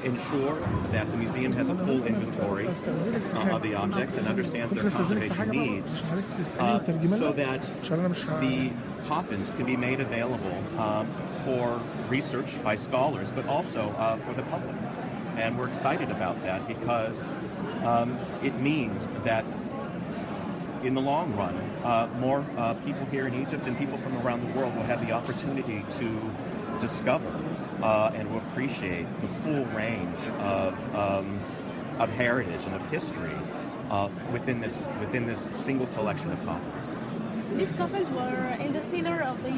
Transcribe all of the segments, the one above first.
ensure that the museum has a full inventory of the objects and understands their conservation needs, so that the coffins can be made available for research by scholars, but also for the public. And we're excited about that because it means that in the long run, more people here in Egypt and people from around the world will have the opportunity to discover and to appreciate the full range of heritage and of history within this single collection of coffins. These coffins were in the cellar of the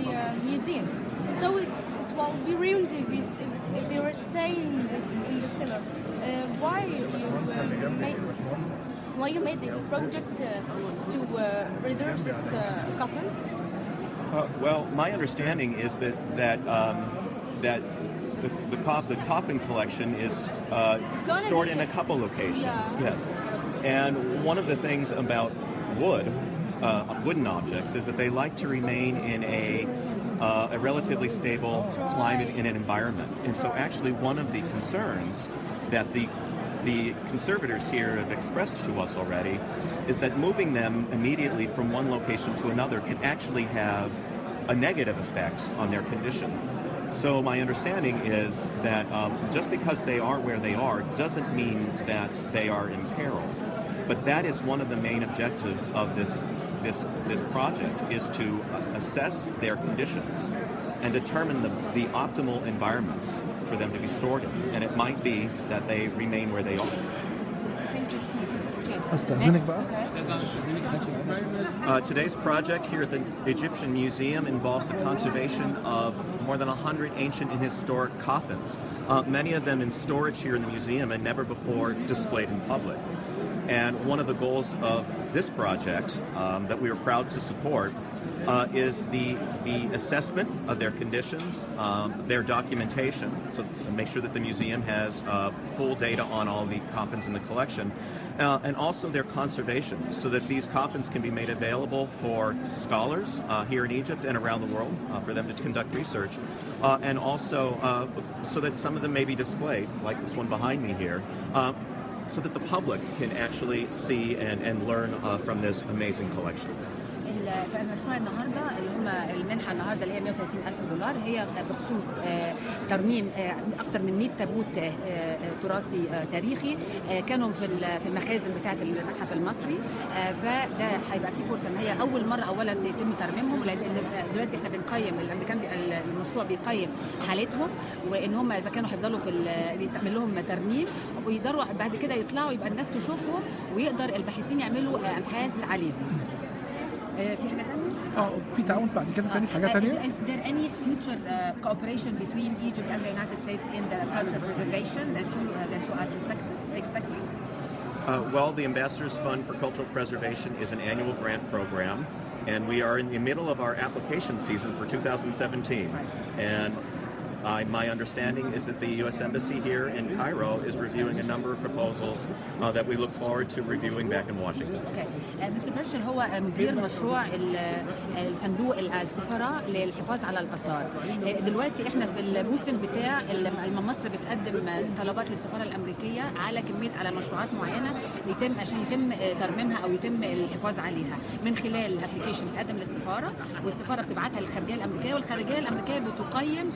museum, so it will be ruined if they were staying in the cellar. Why you made this project to preserve these coffins? Well, my understanding is that the coffin collection is stored in a couple locations. Yes, and one of the things about wooden objects is that they like to remain in a relatively stable climate in an environment. And so actually one of the concerns that the conservators here have expressed to us already is that moving them immediately from one location to another can actually have a negative effect on their condition. So my understanding is that just because they are where they are doesn't mean that they are in peril. But that is one of the main objectives of this project, is to assess their conditions and determine the optimal environments for them to be stored in. And it might be that they remain where they are. Today's project here at the Egyptian Museum involves the conservation of more than 100 ancient and historic coffins, many of them in storage here in the museum and never before displayed in public. And one of the goals of this project that we are proud to support is the assessment of their conditions, their documentation, so to make sure that the museum has full data on all the coffins in the collection, and also their conservation, so that these coffins can be made available for scholars here in Egypt and around the world for them to conduct research, and also so that some of them may be displayed, like this one behind me here, so that the public can actually see and learn from this amazing collection. المشروع النهارده اللي هم المنحه النهارده اللي هي $130,000 هي بخصوص ترميم اكثر من 100 تابوت تراثي تاريخي كانوا في المخازن بتاعه المتحف المصري. فده هيبقى في فرصه ان هي اول مره اولا يتم ترميمهم، لان دلوقتي احنا بنقيم المشروع بيقيم حالتهم وان هم اذا كانوا هيفضلوا بيتعمل لهم ترميم ويقدروا بعد كده يطلعوا يبقى الناس تشوفهم ويقدر الباحثين يعملوا ابحاث عليهم. في حاجة تانية؟ في تعاون بعد كده تاني في حاجة تانية؟ Is there any future cooperation between Egypt and the United States in the cultural preservation that you are expecting? Well, the Ambassadors Fund for Cultural Preservation is an annual grant program, and we are in the middle of our application season for 2017. And my understanding is that the U.S. Embassy here in Cairo is reviewing a number of proposals that we look forward to reviewing back in Washington. Okay. Mr. Marshall هو مدير مشروع الصندوق السفراء للحفاظ على الآثار. دلوقتي احنا في الموسم بتاع مصر بتقدم طلبات للسفارة الأمريكية على مشروعات معينة عشان يتم ترميمها أو يتم الحفاظ عليها من خلال ابلكيشن بتقدم للسفارة، والسفارة بتبعتها للخارجية الأمريكية، والخارجية الأمريكية بتقيم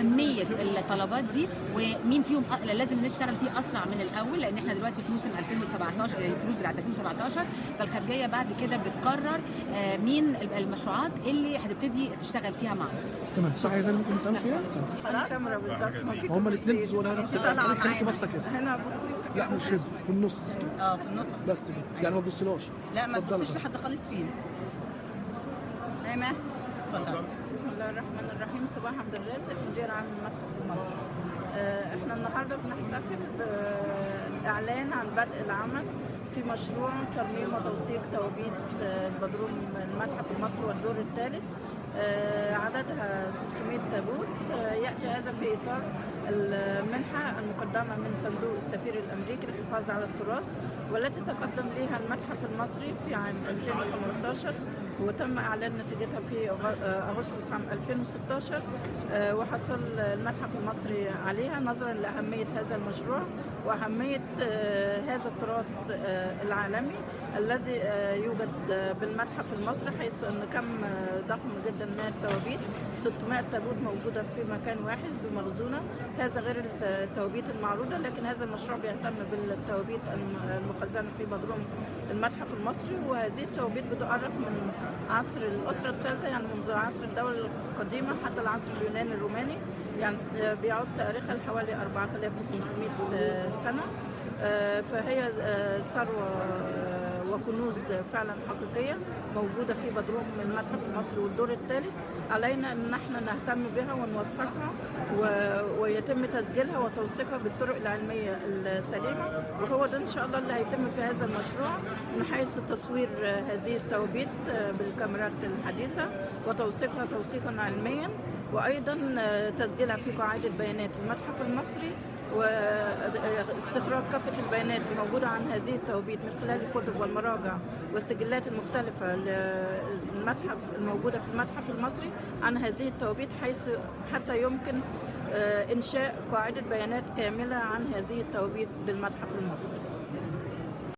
أهمية الطلبات دي ومين فيهم لازم نشتغل فيه أسرع من الأول، لأن احنا دلوقتي في موسم 2017 الفلوس بتاعت 2017، فالخارجية بعد كده بتقرر مين المشروعات اللي هتبتدي تشتغل فيها مع مصر. تمام. صح كده ممكن نسأل فيها؟ الكاميرا بالظبط. هم الاثنين تزورها نفس الوقت. خليكي بصة كده. هنا بصي. لا مش هنا، في النص. في النص. بس كده. يعني ما تبصلهاش. لا ما تبصيش لحد خالص فينا. نعمة. اتفضل. بسم الله الرحمن الرحيم. صباح عبد الرازق مدير عام المتحف المصري. احنا النهارده بنحتفل بالإعلان عن بدء العمل في مشروع ترميم وتوثيق توابيت بدروم المتحف المصري والدور الثالث. عددها 600 تابوت. يأتي هذا في إطار المنحة المقدمة من صندوق السفير الأمريكي للحفاظ على التراث، والتي تقدم لها المتحف المصري في عام 2015 وتم إعلان نتيجتها في أغسطس عام 2016، وحصل المتحف المصري عليها نظرا لأهمية هذا المشروع وأهمية هذا التراث العالمي الذي يوجد بالمتحف المصري، حيث أن كم ضخم جدا من التوابيت، 600 تابوت موجودة في مكان واحد بمخزونة. هذا غير التوابيت المعروضة، لكن هذا المشروع بيهتم بالتوابيت المخزنة في بدروم المتحف المصري. وهذه التوابيت بتؤرخ من عصر الأسرة الثالثة، يعني منذ عصر الدولة القديمة حتى العصر اليوناني الروماني، يعني بيعود تاريخها لحوالي 4500 سنة. فهي ثروة وكنوز فعلا حقيقية موجودة في بدروم المتحف المصري والدور الثالث. علينا أن احنا نهتم بها ونوثقها ويتم تسجيلها وتوثيقها بالطرق العلمية السليمة، وهو ده إن شاء الله اللي هيتم في هذا المشروع، من حيث تصوير هذه التوابيت بالكاميرات الحديثة وتوثيقها توثيقا علميا، وأيضا تسجيلها في قاعدة بيانات المتحف المصري، واستخراج كافة البيانات الموجودة عن هذه التوابيت من خلال الكتب والمراجع والسجلات المختلفة للمتحف الموجودة في المتحف المصري عن هذه التوابيت، حيث حتى يمكن إنشاء قاعدة بيانات كاملة عن هذه التوابيت بالمتحف المصري.